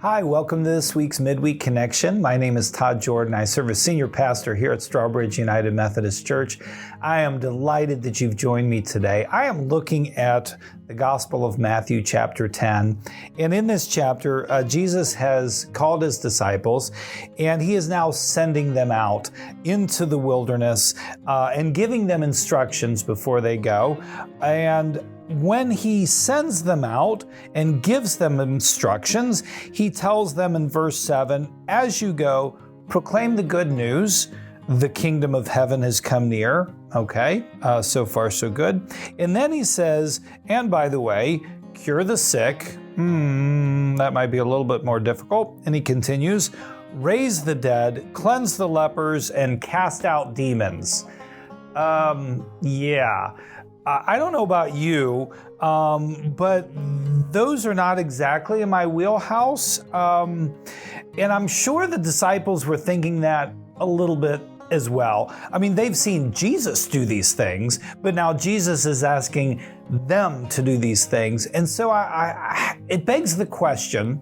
Hi, welcome to this week's Midweek Connection. My name is Todd Jordan. I serve as senior pastor here at Strawbridge United Methodist Church. I am delighted that you've joined me today. I am looking at the Gospel of Matthew, chapter 10. And in this chapter, Jesus has called his disciples, and he is now sending them out into the wilderness and giving them instructions before they go. And when he sends them out and gives them instructions, he tells them in verse 7, as you go, proclaim the good news. The kingdom of heaven has come near. Okay, so far so good. And then he says, and by the way, cure the sick. That might be a little bit more difficult. And he continues, raise the dead, cleanse the lepers, and cast out demons. I don't know about you, but those are not exactly in my wheelhouse. And I'm sure the disciples were thinking that a little bit as well. I mean, they've seen Jesus do these things, but now Jesus is asking them to do these things. And so it begs the question,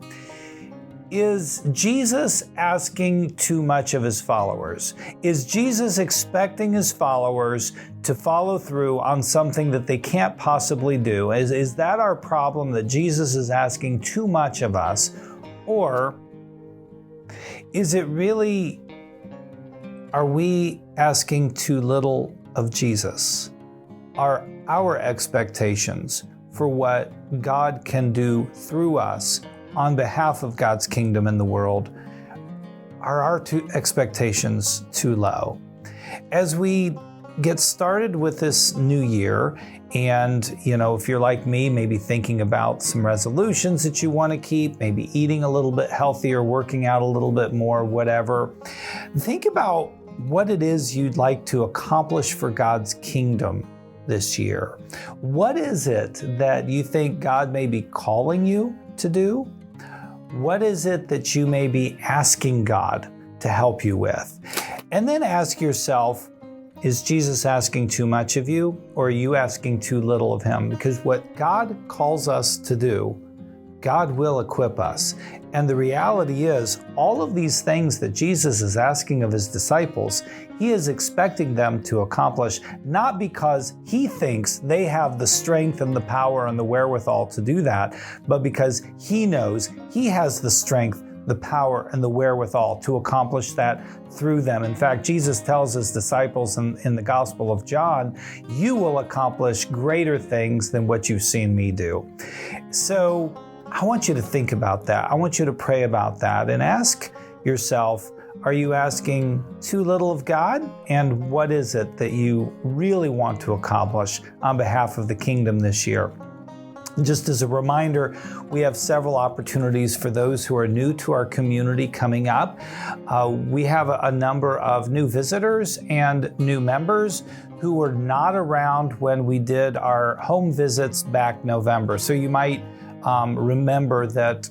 is Jesus asking too much of his followers? Is Jesus expecting his followers to follow through on something that they can't possibly do? Is that our problem, that Jesus is asking too much of us? Or is it really, are we asking too little of Jesus? Are our expectations for what God can do through us on behalf of God's kingdom in the world, are our expectations too low? As we get started with this new year, and if you're like me, maybe thinking about some resolutions that you want to keep, maybe eating a little bit healthier, working out a little bit more, whatever, think about what it is you'd like to accomplish for God's kingdom this year. What is it that you think God may be calling you to do? What is it that you may be asking God to help you with? And then ask yourself, is Jesus asking too much of you, or are you asking too little of him? Because what God calls us to do, God will equip us. And the reality is, all of these things that Jesus is asking of his disciples, he is expecting them to accomplish, not because he thinks they have the strength and the power and the wherewithal to do that, but because he knows he has the strength, the power, and the wherewithal to accomplish that through them. In fact, Jesus tells his disciples in the Gospel of John, you will accomplish greater things than what you've seen me do. So I want you to think about that. I want you to pray about that and ask yourself, are you asking too little of God? And what is it that you really want to accomplish on behalf of the kingdom this year? Just as a reminder, we have several opportunities for those who are new to our community coming up. We have a number of new visitors and new members who were not around when we did our home visits back November. So you might remember that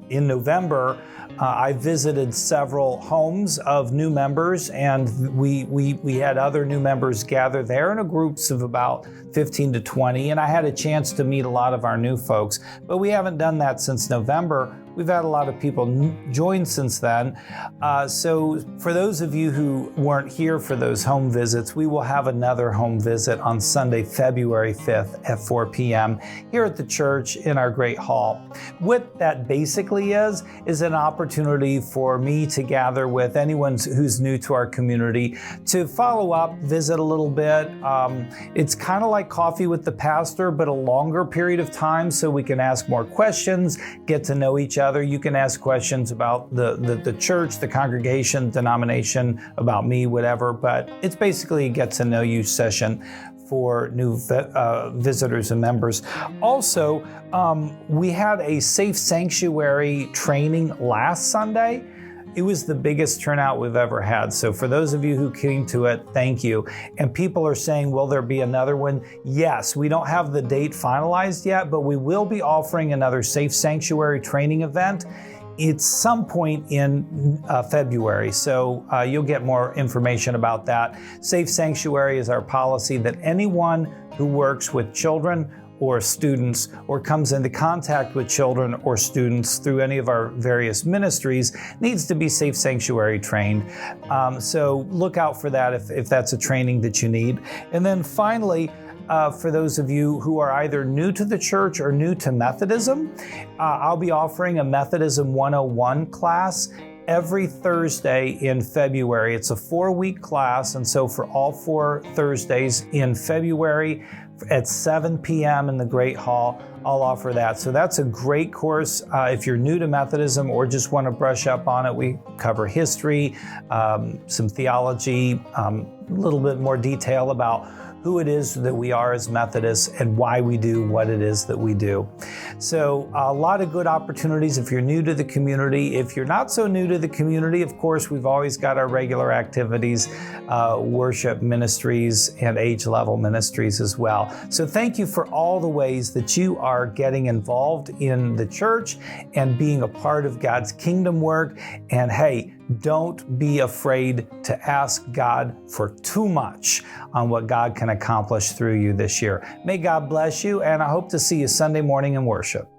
in November, I visited several homes of new members, and we had other new members gather there in groups of about 15 to 20, and I had a chance to meet a lot of our new folks, but we haven't done that since November. We've had a lot of people join since then. So for those of you who weren't here for those home visits, we will have another home visit on Sunday, February 5th at 4 p.m. here at the church in our great hall. What that basically is an opportunity for me to gather with anyone who's new to our community to follow up, visit a little bit. It's kind of like coffee with the pastor, but a longer period of time, so we can ask more questions, get to know each other. You can ask questions about the church, the congregation, denomination, about me, whatever, but it's basically a get to know you session for new visitors and members. Also, we had a Safe Sanctuary training last Sunday. It was the biggest turnout we've ever had. So for those of you who came to it, thank you. And people are saying, will there be another one? Yes, we don't have the date finalized yet, but we will be offering another Safe Sanctuary training event. It's some point in February, so you'll get more information about that. Safe Sanctuary is our policy that anyone who works with children or students or comes into contact with children or students through any of our various ministries needs to be Safe Sanctuary trained. So look out for that if that's a training that you need. And then finally, for those of you who are either new to the church or new to Methodism, I'll be offering a Methodism 101 class every Thursday in February. It's a 4-week class, and so for all 4 Thursdays in February at 7 p.m. in the Great Hall, I'll offer that. So that's a great course if you're new to Methodism or just want to brush up on it. We cover history, some theology, a little bit more detail about who it is that we are as Methodists and why we do what it is that we do. So a lot of good opportunities if you're new to the community. If you're not so new to the community, of course, we've always got our regular activities, worship ministries and age level ministries as well. So thank you for all the ways that you are getting involved in the church and being a part of God's kingdom work. And hey, don't be afraid to ask God for too much on what God can accomplish through you this year. May God bless you, and I hope to see you Sunday morning in worship.